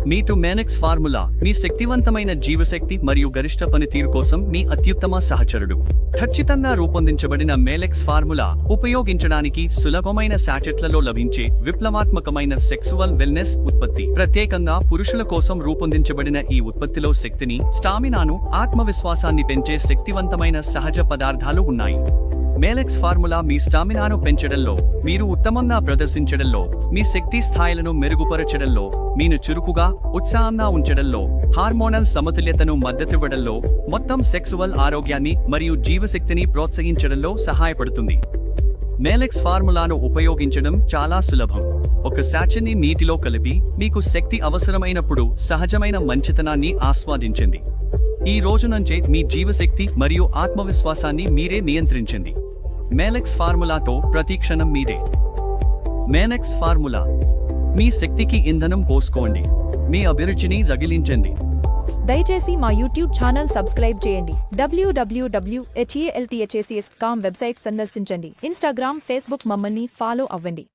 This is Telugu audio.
మీటు మేనెక్స్ ఫార్ములా మీ శక్తివంతమైన జీవశక్తి మరియు గరిష్ట పనితీరు కోసం మీ అత్యుత్తమ సహచరుడు. ఖచ్చితంగా రూపొందించబడిన మేలెక్స్ ఫార్ములా ఉపయోగించడానికి సులభమైన శాచెట్లలో లభించే విప్లవాత్మకమైన సెక్సువల్ వెల్నెస్ ఉత్పత్తి. ప్రత్యేకంగా పురుషుల కోసం రూపొందించబడిన ఈ ఉత్పత్తిలో శక్తిని, స్టామినాను, ఆత్మవిశ్వాసాన్ని పెంచే శక్తివంతమైన సహజ పదార్థాలు ఉన్నాయి. మేలెక్స్ ఫార్ములా మీ స్టామినాను పెంచడంలో, మీరు ఉత్తమంగా ప్రదర్శించడంలో, మీ శక్తి స్థాయిలను మెరుగుపరచడంలో, మీను చురుకుగా, ఉత్సాహంగా ఉంచడంలో, హార్మోనల్ సమతుల్యతను మద్దతివ్వడంలో, మొత్తం సెక్సువల్ ఆరోగ్యాన్ని మరియు జీవశక్తిని ప్రోత్సహించడంలో సహాయపడుతుంది. మేలెక్స్ ఫార్ములాను ఉపయోగించడం చాలా సులభం. ఒక శాచెని నీటిలో కలిపి మీకు శక్తి అవసరమైనప్పుడు సహజమైన మంచితనాన్ని ఆస్వాదించండి. ఈ రోజు నుంచే మీ జీవశక్తి మరియు ఆత్మవిశ్వాసాన్ని మీరే నియంత్రించండి. మేలెక్స్ ఫార్ములాతో ప్రతి క్షణం మీరే. మేనెక్స్ ఫార్ములా. మీ శక్తికి ఇంధనం పోసుకోండి. మీ అభిరుచిని జగిలించండి. దయచేసి మా యూట్యూబ్ ఛానల్ సబ్స్క్రైబ్ చేయండి. www.healthachcs.com వెబ్సైట్ సందర్శించండి. ఇన్స్టాగ్రామ్, ఫేస్బుక్ మమ్మల్ని ఫాలో అవ్వండి.